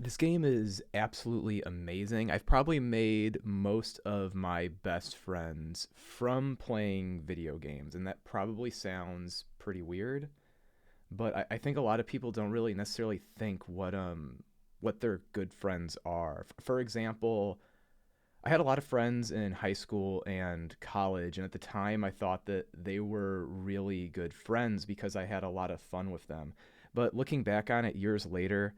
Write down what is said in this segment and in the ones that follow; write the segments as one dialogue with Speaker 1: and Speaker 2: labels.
Speaker 1: This game is absolutely amazing. I've probably made most of my best friends from playing video games, and that probably sounds pretty weird, but I think a lot of people don't really necessarily think what their good friends are. For example, I had a lot of friends in high school and college, and at the time I thought that they were really good friends because I had a lot of fun with them. But looking back on it years later,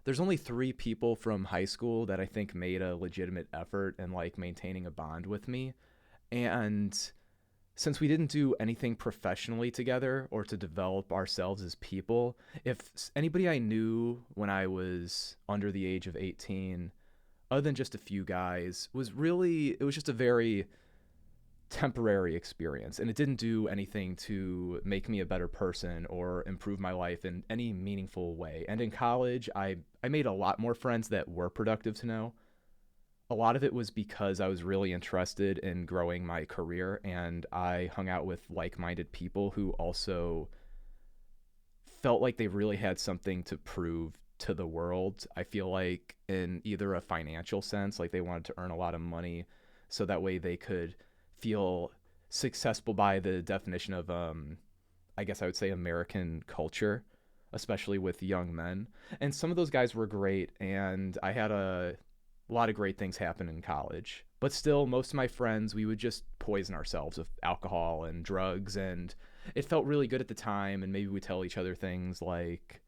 Speaker 1: there's only three people from high school that I think made a legitimate effort in like maintaining a bond with me. And since we didn't do anything professionally together or to develop ourselves as people, if anybody I knew when I was under the age of 18, other than just a few guys, it was just a very temporary experience, and it didn't do anything to make me a better person or improve my life in any meaningful way. And in college, I made a lot more friends that were productive to know. A lot of it was because I was really interested in growing my career, and I hung out with like-minded people who also felt like they really had something to prove to the world. I feel like in either a financial sense, like they wanted to earn a lot of money so that way they could feel successful by the definition of I guess I would say American culture, especially with young men. And some of those guys were great, and I had a lot of great things happen in college. But still, most of my friends, we would just poison ourselves with alcohol and drugs, and it felt really good at the time. And maybe we tell each other things like,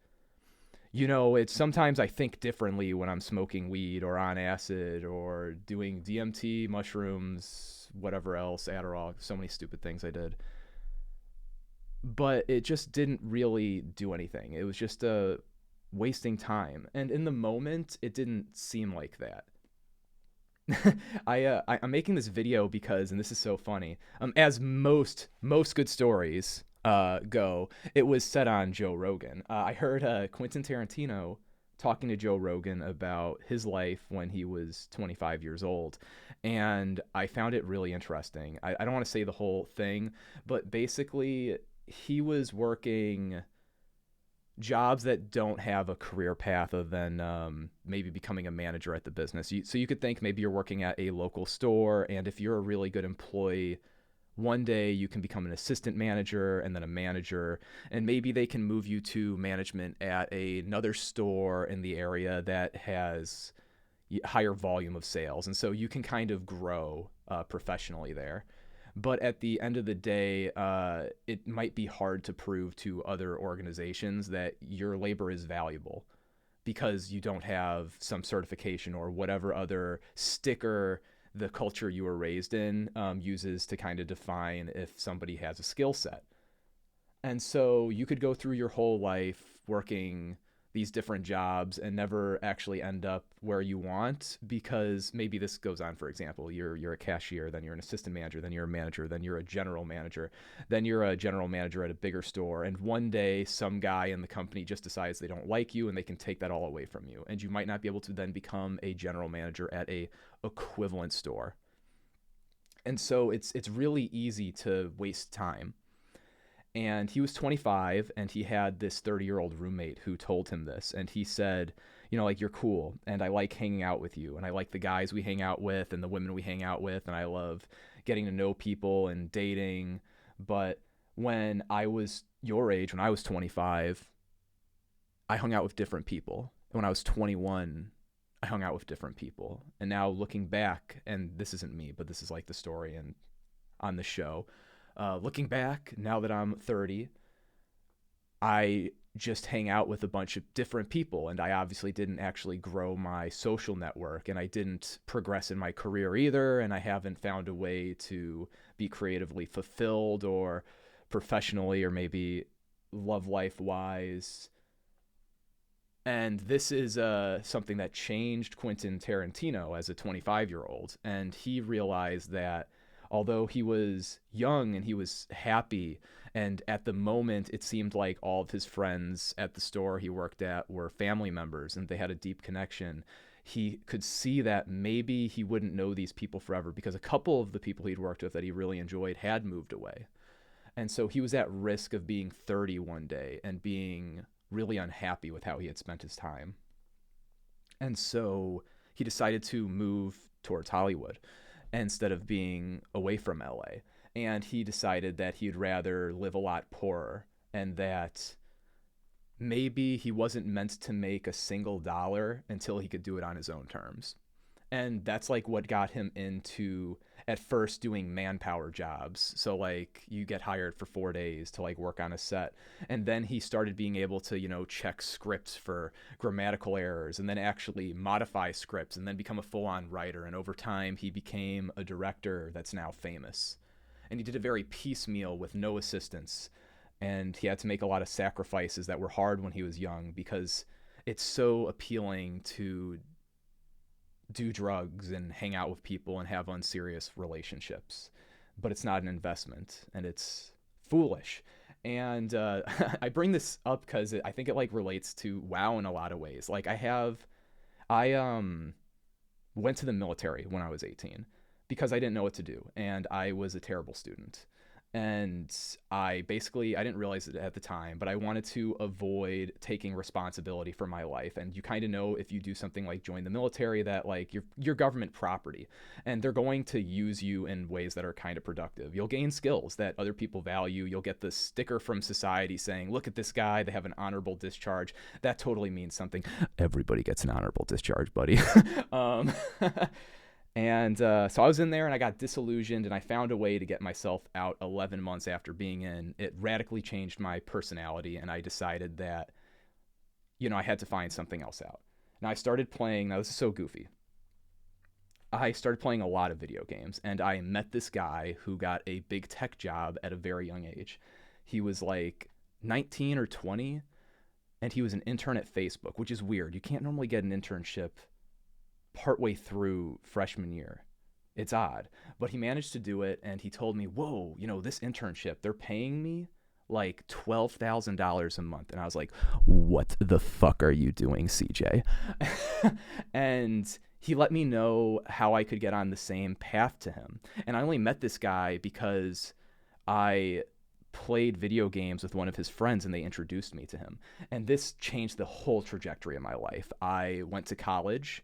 Speaker 1: it's sometimes I think differently when I'm smoking weed or on acid or doing DMT, mushrooms, whatever else, Adderall, so many stupid things I did. But it just didn't really do anything. It was just wasting time. And in the moment, it didn't seem like that. I'm making this video because, and this is so funny. As most good stories go, it was set on Joe Rogan. I heard Quentin Tarantino talking to Joe Rogan about his life when he was 25 years old, and I found it really interesting. I don't want to say the whole thing, but basically, he was working jobs that don't have a career path other than maybe becoming a manager at the business. So you could think maybe you're working at a local store, and if you're a really good employee, one day you can become an assistant manager and then a manager, and maybe they can move you to management at another store in the area that has higher volume of sales. And so you can kind of grow professionally there. But at the end of the day, it might be hard to prove to other organizations that your labor is valuable because you don't have some certification or whatever other sticker the culture you were raised in uses to kind of define if somebody has a skill set. And so you could go through your whole life working these different jobs and never actually end up where you want because maybe this goes on. For example, you're a cashier, then you're an assistant manager, then you're a manager, then you're a general manager, then you're a general manager at a bigger store, and one day some guy in the company just decides they don't like you and they can take that all away from you, and you might not be able to then become a general manager at a equivalent store. And so it's really easy to waste time. And he was 25 and he had this 30-year-old roommate who told him this, and he said, like, you're cool and I like hanging out with you and I like the guys we hang out with and the women we hang out with, and I love getting to know people and dating. But when I was your age, when I was 25, I hung out with different people. And when I was 21, I hung out with different people. And now looking back, and this isn't me, but this is like the story and on the show, looking back, now that I'm 30, I just hang out with a bunch of different people. And I obviously didn't actually grow my social network, and I didn't progress in my career either. And I haven't found a way to be creatively fulfilled or professionally or maybe love life wise. And this is something that changed Quentin Tarantino as a 25-year-old. And he realized that although he was young and he was happy, and at the moment it seemed like all of his friends at the store he worked at were family members and they had a deep connection, he could see that maybe he wouldn't know these people forever because a couple of the people he'd worked with that he really enjoyed had moved away. And so he was at risk of being 30 one day and being really unhappy with how he had spent his time. And so he decided to move towards Hollywood instead of being away from LA. And he decided that he'd rather live a lot poorer, and that maybe he wasn't meant to make a single dollar until he could do it on his own terms. And that's like what got him into at first doing manpower jobs. So like you get hired for 4 days to like work on a set, and then he started being able to, check scripts for grammatical errors, and then actually modify scripts, and then become a full-on writer. And over time he became a director that's now famous. And he did it very piecemeal with no assistance, and he had to make a lot of sacrifices that were hard when he was young, because it's so appealing to do drugs and hang out with people and have unserious relationships, but it's not an investment, and it's foolish. And I bring this up because I think it like relates to WoW in a lot of ways. Like I went to the military when I was 18 because I didn't know what to do, and I was a terrible student. And I didn't realize it at the time, but I wanted to avoid taking responsibility for my life. And you kind of know, if you do something like join the military, that like you're government property, and they're going to use you in ways that are kind of productive. You'll gain skills that other people value. You'll get the sticker from society saying, look at this guy, they have an honorable discharge. That totally means something. Everybody gets an honorable discharge, buddy. um, And so I was in there, and I got disillusioned, and I found a way to get myself out 11 months after being in. It radically changed my personality, and I decided that, I had to find something else out. And I started playing. Now, this is so goofy. I started playing a lot of video games, and I met this guy who got a big tech job at a very young age. He was like 19 or 20, and he was an intern at Facebook, which is weird. You can't normally get an internship partway through freshman year. It's odd, but he managed to do it, and he told me, whoa, this internship, they're paying me like $12,000 a month. And I was like, what the fuck are you doing, CJ? And he let me know how I could get on the same path to him. And I only met this guy because I played video games with one of his friends, and they introduced me to him. And this changed the whole trajectory of my life. I went to college.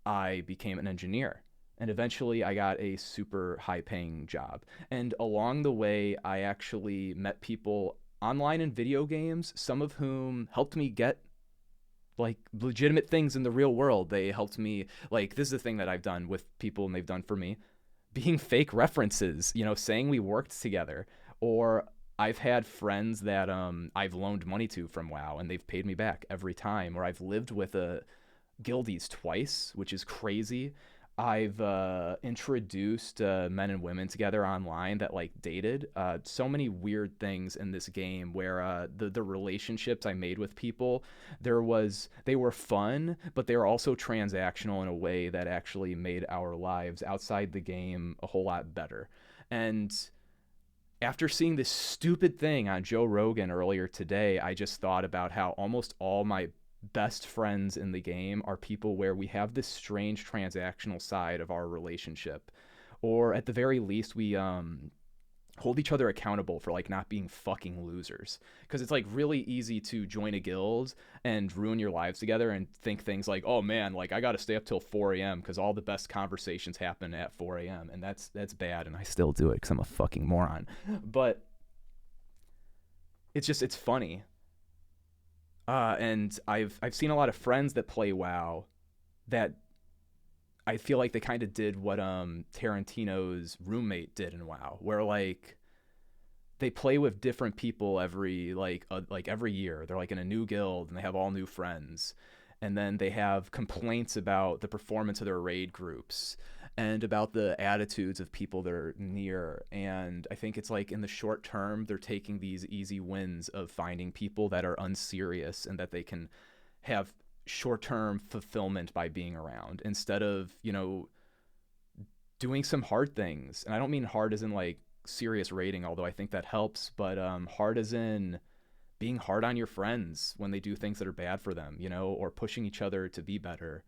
Speaker 1: I became an engineer, and eventually I got a super high paying job. And along the way, I actually met people online in video games, some of whom helped me get like legitimate things in the real world. They helped me, like, this is the thing that I've done with people and they've done for me, being fake references, saying we worked together. Or I've had friends that I've loaned money to from WoW, and they've paid me back every time. Or I've lived with a guildies twice, which is crazy. I've introduced men and women together online that like dated. So many weird things in this game where the relationships I made with people, they were fun, but they were also transactional in a way that actually made our lives outside the game a whole lot better. And after seeing this stupid thing on Joe Rogan earlier today, I just thought about how almost all my best friends in the game are people where we have this strange transactional side of our relationship, or at the very least we hold each other accountable for like not being fucking losers, because it's like really easy to join a guild and ruin your lives together and think things like, oh man, like I gotta stay up till 4 a.m. because all the best conversations happen at 4 a.m. and that's bad, and I still do it because I'm a fucking moron. But it's funny. And I've seen a lot of friends that play WoW that I feel like they kind of did what Tarantino's roommate did in WoW, where like they play with different people every every year. They're like in a new guild, and they have all new friends, and then they have complaints about the performance of their raid groups and about the attitudes of people they're near. And I think it's like in the short term, they're taking these easy wins of finding people that are unserious and that they can have short-term fulfillment by being around, instead of, doing some hard things. And I don't mean hard as in like serious rating, although I think that helps, but hard as in being hard on your friends when they do things that are bad for them, or pushing each other to be better.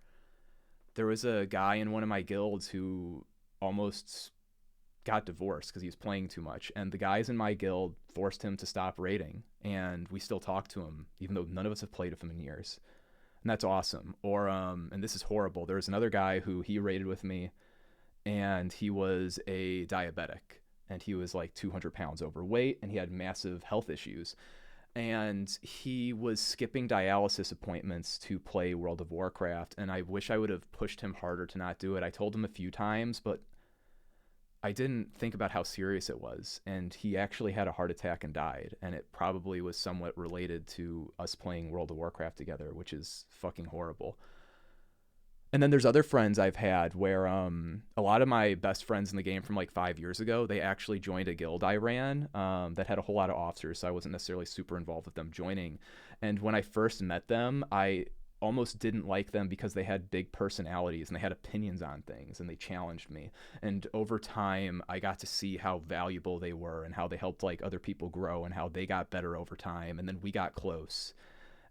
Speaker 1: There was a guy in one of my guilds who almost got divorced because he was playing too much, and the guys in my guild forced him to stop raiding, and we still talk to him even though none of us have played with him in years. and that's awesome. Or and this is horrible. There was another guy who he raided with me, and he was a diabetic, and he was like 200 pounds overweight, and he had massive health issues, and he was skipping dialysis appointments to play World of Warcraft, and I wish I would have pushed him harder to not do it. I told him a few times, but I didn't think about how serious it was, and he actually had a heart attack and died, and it probably was somewhat related to us playing World of Warcraft together, which is fucking horrible. And then there's other friends I've had where a lot of my best friends in the game from like 5 years ago, they actually joined a guild I ran that had a whole lot of officers, so I wasn't necessarily super involved with them joining. And when I first met them, I almost didn't like them because they had big personalities and they had opinions on things and they challenged me. And over time, I got to see how valuable they were and how they helped like other people grow and how they got better over time. And then we got close,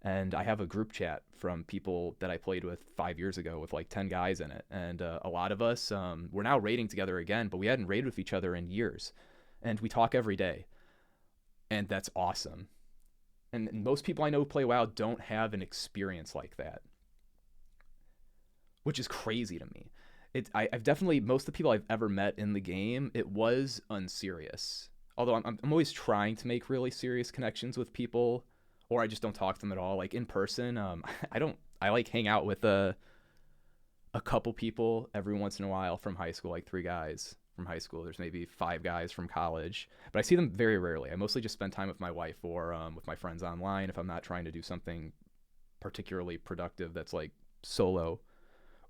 Speaker 1: and I have a group chat from people that I played with 5 years ago with like 10 guys in it. And a lot of us, we're now raiding together again, but we hadn't raided with each other in years. And we talk every day. And that's awesome. And most people I know who play WoW don't have an experience like that, which is crazy to me. I've definitely, most of the people I've ever met in the game, it was unserious. Although I'm always trying to make really serious connections with people, or I just don't talk to them at all. Like in person, I like hang out with a couple people every once in a while from high school, like 3 guys from high school. There's maybe 5 guys from college, but I see them very rarely. I mostly just spend time with my wife or with my friends online if I'm not trying to do something particularly productive that's like solo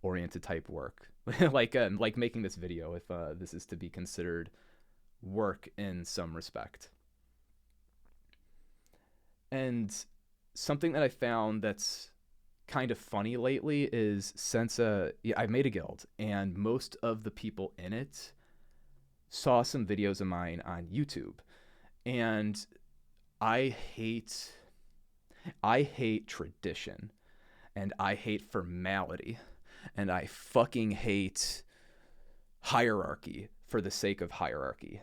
Speaker 1: oriented type work, like making this video if this is to be considered work in some respect. And something that I found that's kind of funny lately is since yeah, I made a guild and most of the people in it saw some videos of mine on YouTube, and I hate I hate tradition, and I hate formality, and I fucking hate hierarchy for the sake of hierarchy.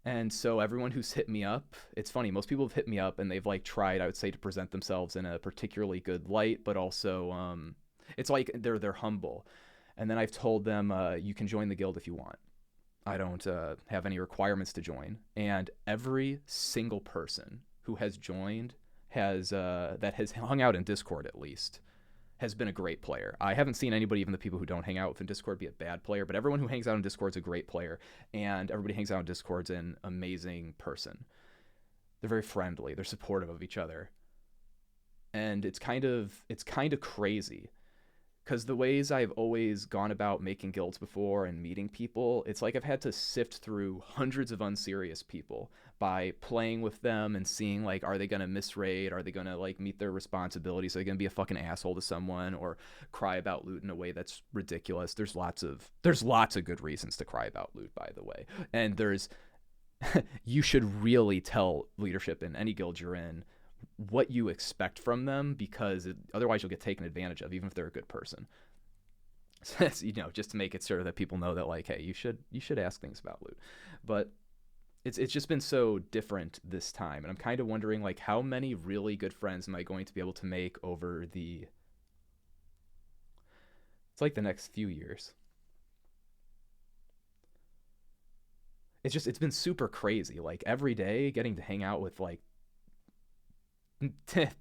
Speaker 1: And so everyone who's hit me up, it's funny, most people have hit me up and they've like tried, I would say, to present themselves in a particularly good light, but also it's like they're humble. And then I've told them you can join the guild if you want. I don't have any requirements to join. And every single person who has joined has that has hung out in Discord at least has been a great player. I haven't seen anybody, even the people who don't hang out within Discord, be a bad player, but everyone who hangs out in Discord is a great player, and everybody hangs out in Discord's an amazing person. They're very friendly. They're supportive of each other. And it's kind of crazy because the ways I've always gone about making guilds before and meeting people, it's like I've had to sift through hundreds of unserious people by playing with them and seeing like, are they gonna misraid? Are they gonna like meet their responsibilities? Are they gonna be a fucking asshole to someone or cry about loot in a way that's ridiculous? There's lots of good reasons to cry about loot, by the way, and there's you should really tell leadership in any guild you're in what you expect from them because otherwise you'll get taken advantage of even if they're a good person. So just to make it sure that people know that like, hey, you should ask things about loot. But it's just been so different this time, and I'm kind of wondering like how many really good friends am I going to be able to make over it's like the next few years. It's been super crazy, like every day getting to hang out with like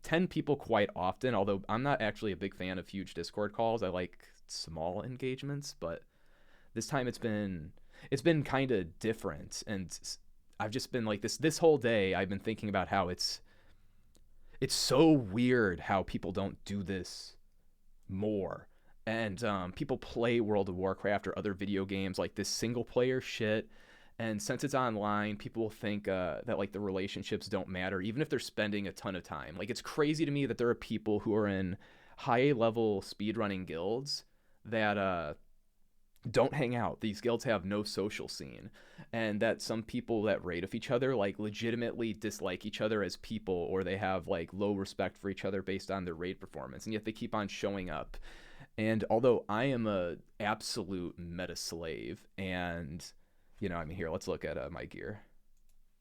Speaker 1: 10 people quite often, although I'm not actually a big fan of huge Discord calls. I like small engagements, but this time it's been kind of different, and I've just been like this whole day I've been thinking about how it's so weird how people don't do this more. And people play World of Warcraft or other video games like this single player shit, and since it's online, people will think that like the relationships don't matter even if they're spending a ton of time. Like it's crazy to me that there are people who are in high level speedrunning guilds that don't hang out. These guilds have no social scene, and that some people that raid with each other like legitimately dislike each other as people, or they have like low respect for each other based on their raid performance, and yet they keep on showing up. And although I am a absolute meta slave, and I mean, here, let's look at my gear.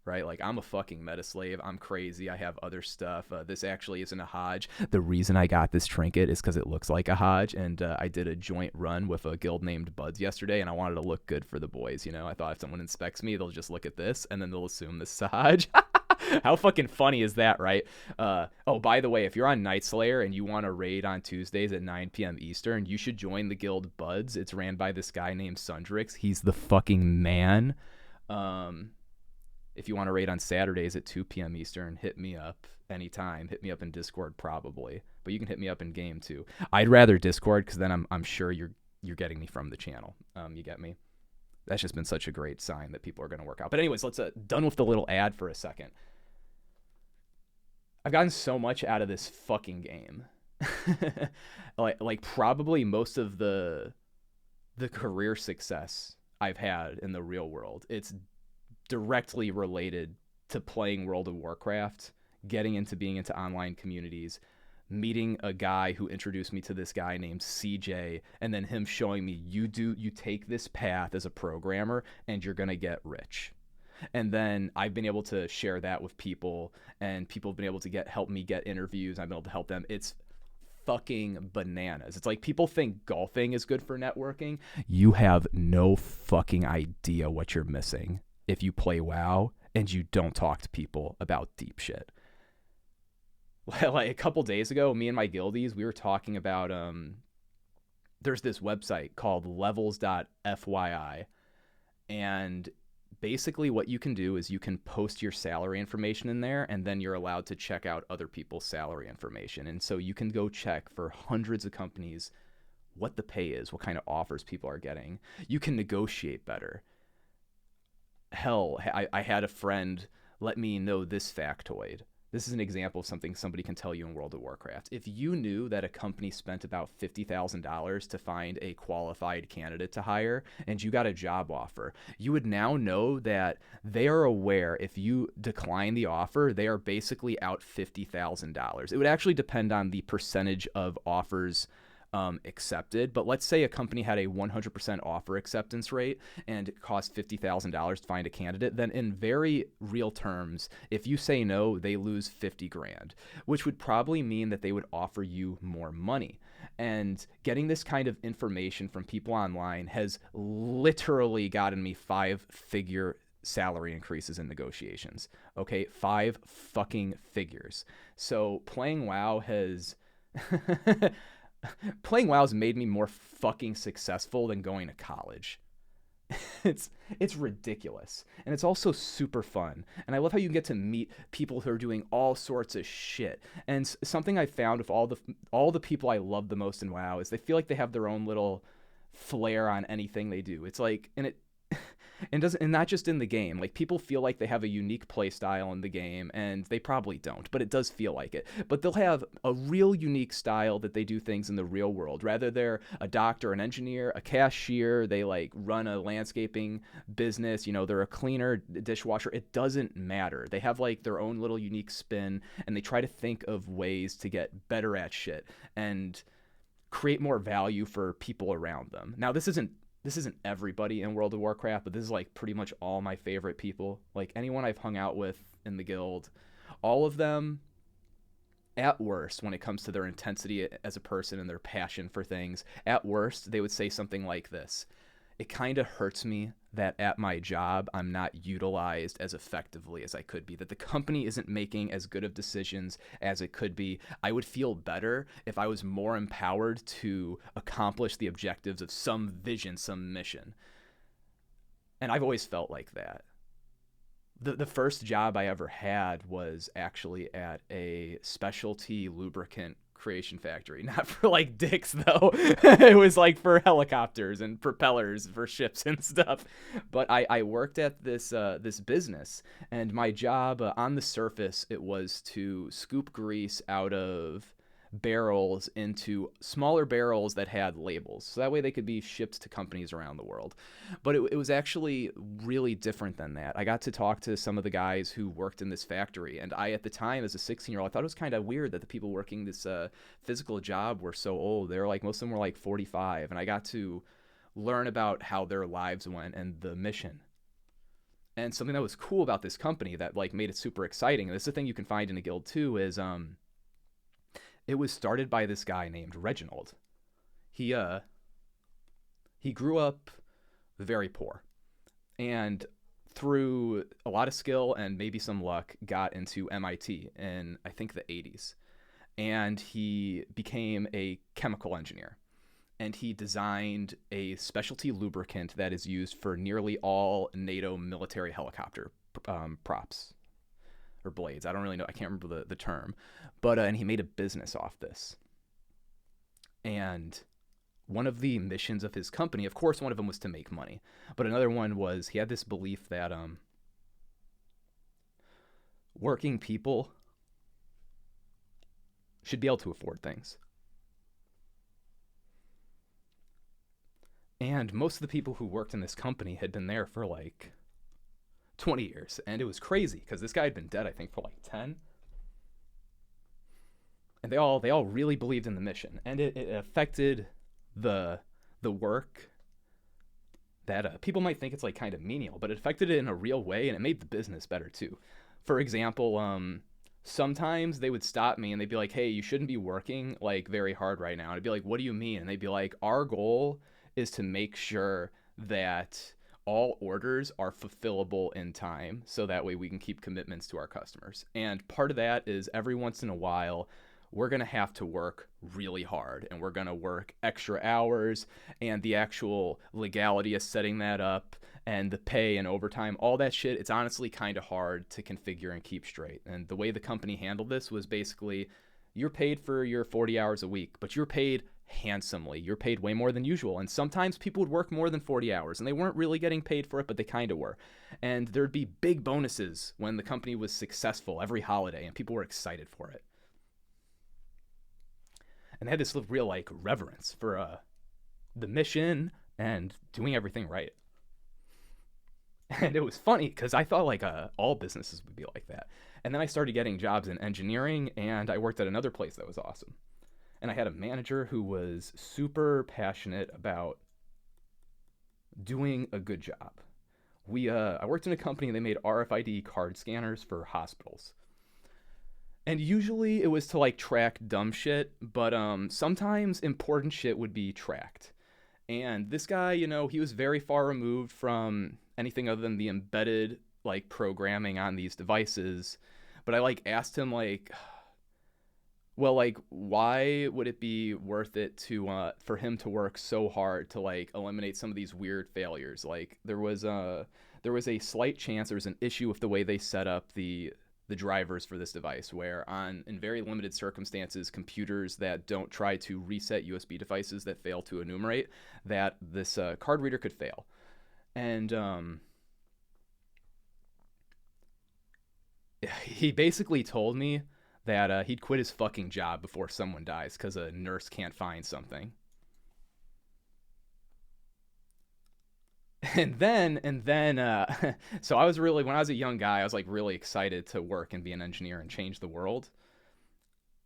Speaker 1: right? Like, I'm a fucking meta slave. I'm crazy. I have other stuff. This actually isn't a Hodge. The reason I got this trinket is because it looks like a Hodge. And I did a joint run with a guild named Buds yesterday, and I wanted to look good for the boys. I thought if someone inspects me, they'll just look at this, and then they'll assume this is a Hodge. How fucking funny is that, right? Oh, by the way, if you're on Night Slayer and you want to raid on Tuesdays at 9 p.m. Eastern, you should join the guild Buds. It's ran by this guy named Sundrix. He's the fucking man. If you want to raid on Saturdays at 2 p.m. Eastern, hit me up anytime. Hit me up in Discord probably, but you can hit me up in game too. I'd rather Discord because then I'm sure you're getting me from the channel. You get me? That's just been such a great sign that people are going to work out. But anyways, let's done with the little ad for a second. I've gotten so much out of this fucking game. like probably most of the career success I've had in the real world, it's directly related to playing World of Warcraft, being into online communities, meeting a guy who introduced me to this guy named CJ, and then him showing me you take this path as a programmer and you're going to get rich. And then I've been able to share that with people, and people have been able to help me get interviews. I've been able to help them. It's fucking bananas. It's like people think golfing is good for networking. You have no fucking idea what you're missing if you play WoW and you don't talk to people about deep shit. Like a couple days ago, me and my guildies, we were talking about there's this website called levels.fyi, and basically what you can do is you can post your salary information in there, and then you're allowed to check out other people's salary information. And so you can go check for hundreds of companies what the pay is, what kind of offers people are getting. You can negotiate better. Hell, I had a friend let me know this factoid. This is an example of something somebody can tell you in World of Warcraft. If you knew that a company spent about $50,000 to find a qualified candidate to hire, and you got a job offer, you would now know that they are aware if you decline the offer, they are basically out $50,000. It would actually depend on the percentage of offers accepted, but let's say a company had a 100% offer acceptance rate and it cost $50,000 to find a candidate, then in very real terms, if you say no, they lose 50 grand, which would probably mean that they would offer you more money. And getting this kind of information from people online has literally gotten me 5-figure salary increases in negotiations. Okay, 5 fucking figures. So playing WoW has made me more fucking successful than going to college. It's ridiculous. And it's also super fun. And I love how you get to meet people who are doing all sorts of shit. And something I found with all the people I love the most in WoW is they feel like they have their own little flair on anything they do. It's like, and not just in the game. Like, people feel like they have a unique play style in the game, and they probably don't, but it does feel like it. But they'll have a real unique style that they do things in the real world. Rather they're a doctor, an engineer, a cashier, they like run a landscaping business, they're a cleaner, dishwasher. It doesn't matter. They have like their own little unique spin, and they try to think of ways to get better at shit and create more value for people around them. Now, this isn't everybody in World of Warcraft, but this is like pretty much all my favorite people. Like anyone I've hung out with in the guild, all of them, at worst, when it comes to their intensity as a person and their passion for things, at worst, they would say something like this: it kind of hurts me that at my job, I'm not utilized as effectively as I could be, that the company isn't making as good of decisions as it could be. I would feel better if I was more empowered to accomplish the objectives of some vision, some mission. And I've always felt like that. The first job I ever had was actually at a specialty lubricant creation factory. Not for like dicks though. It was like for helicopters and propellers for ships and stuff. But I worked at this business, and my job on the surface, it was to scoop grease out of barrels into smaller barrels that had labels, so that way they could be shipped to companies around the world. But it was actually really different than that. I got to talk to some of the guys who worked in this factory, and I, at the time, as a 16-year-old, I thought it was kind of weird that the people working this physical job were so old. They were like, most of them were like 45, and I got to learn about how their lives went and the mission. And something that was cool about this company that like made it super exciting, and this is the thing you can find in a guild too, is it was started by this guy named Reginald. He he grew up very poor, and through a lot of skill and maybe some luck got into MIT in I think the 80s, and he became a chemical engineer, and he designed a specialty lubricant that is used for nearly all NATO military helicopter props or blades. I don't really know. I can't remember the term, but and he made a business off this. And one of the missions of his company, of course, one of them was to make money, but another one was he had this belief that working people should be able to afford things. And most of the people who worked in this company had been there for like 20 years. And it was crazy because this guy had been dead, I think, for like 10. And they all really believed in the mission. And it affected the work that people might think it's like kind of menial, but it affected it in a real way, and it made the business better too. For example, sometimes they would stop me and they'd be like, "Hey, you shouldn't be working like very hard right now." And I'd be like, "What do you mean?" And they'd be like, "Our goal is to make sure that all orders are fulfillable in time, so that way we can keep commitments to our customers. And part of that is every once in a while, we're going to have to work really hard, and we're going to work extra hours, and the actual legality of setting that up and the pay and overtime, all that shit, it's honestly kind of hard to configure and keep straight." And the way the company handled this was basically, you're paid for your 40 hours a week, but you're paid handsomely. You're paid way more than usual. And sometimes people would work more than 40 hours and they weren't really getting paid for it, but they kind of were. And there'd be big bonuses when the company was successful every holiday, and people were excited for it. And they had this real like reverence for the mission and doing everything right. And it was funny because I thought like all businesses would be like that. And then I started getting jobs in engineering, and I worked at another place that was awesome. And I had a manager who was super passionate about doing a good job. I worked in a company, and they made RFID card scanners for hospitals. And usually it was to like track dumb shit, but sometimes important shit would be tracked. And this guy, he was very far removed from anything other than the embedded like programming on these devices. But I like asked him like, well, like, why would it be worth it to for him to work so hard to like eliminate some of these weird failures? Like there was a slight chance there was an issue with the way they set up the drivers for this device, where in very limited circumstances, computers that don't try to reset USB devices that fail to enumerate, that this card reader could fail. And he basically told me that he'd quit his fucking job before someone dies because a nurse can't find something. And then, so I was really, when I was a young guy, I was like really excited to work and be an engineer and change the world.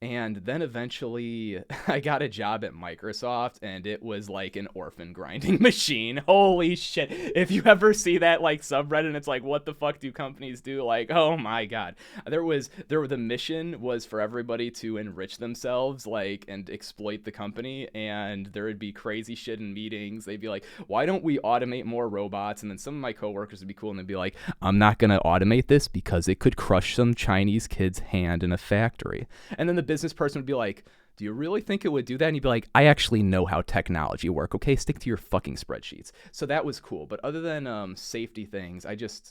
Speaker 1: And then eventually I got a job at Microsoft, and it was like an orphan grinding machine. Holy shit. If you ever see that like subreddit and it's like, what the fuck do companies do? Like, oh my God. The mission was for everybody to enrich themselves, like, and exploit the company. And there would be crazy shit in meetings. They'd be like, why don't we automate more robots? And then some of my coworkers would be cool, and they'd be like, I'm not going to automate this because it could crush some Chinese kid's hand in a factory. And then the business person would be like, do you really think it would do that? And you'd be like, I actually know how technology work. Okay, stick to your fucking spreadsheets. So that was cool. But other than safety things, it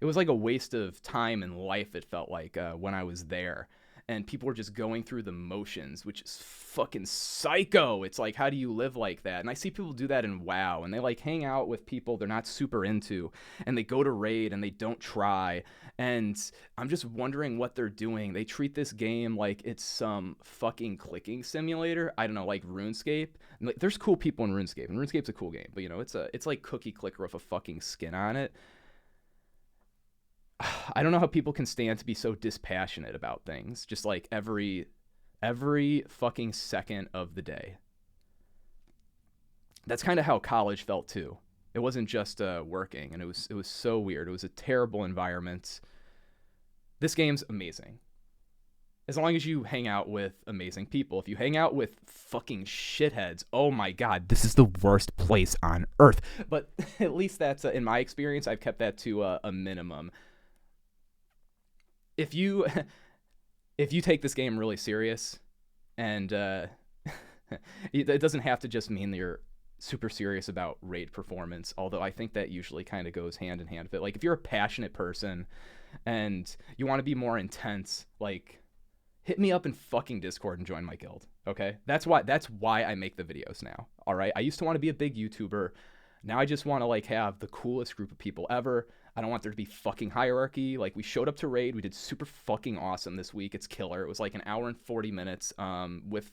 Speaker 1: was like a waste of time and life, it felt like, when I was there. And people were just going through the motions, which is fucking psycho. It's like, how do you live like that? And I see people do that in WoW, and they like hang out with people they're not super into, and they go to raid and they don't try. And I'm just wondering what they're doing. They treat this game like it's some fucking clicking simulator. I don't know, like RuneScape. And like, there's cool people in RuneScape, and RuneScape's a cool game, but it's like cookie clicker with a fucking skin on it. I don't know how people can stand to be so dispassionate about things, just like every fucking second of the day. That's kind of how college felt too. It wasn't just working, and it was so weird. It was a terrible environment. This game's amazing. As long as you hang out with amazing people. If you hang out with fucking shitheads, oh my god, this is the worst place on earth. But at least that's, in my experience, I've kept that to a minimum. If you if you take this game really serious, and it doesn't have to just mean that you're super serious about raid performance, although I think that usually kind of goes hand in hand with it. Like, if you're a passionate person and you want to be more intense, like, hit me up in fucking Discord and join my guild. Okay, that's why I make the videos now. All right, I used to want to be a big YouTuber. Now I just want to, like, have the coolest group of people ever. I don't want there to be fucking hierarchy. Like, we showed up to raid, we did super fucking awesome this week. It's killer. It was like an hour and 40 minutes with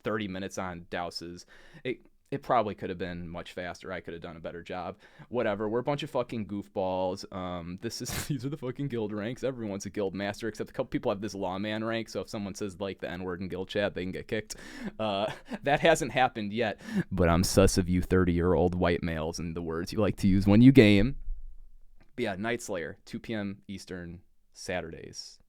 Speaker 1: 30 minutes on douses. It probably could have been much faster. I could have done a better job. Whatever. We're a bunch of fucking goofballs. These are the fucking guild ranks. Everyone's a guild master, except a couple people have this lawman rank. So if someone says, like, the N-word in guild chat, they can get kicked. That hasn't happened yet. But I'm sus of you 30-year-old white males and the words you like to use when you game. But yeah, Night Slayer, 2 p.m. Eastern, Saturdays.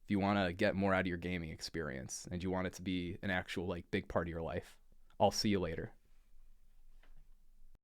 Speaker 1: If you want to get more out of your gaming experience and you want it to be an actual, like, big part of your life, I'll see you later.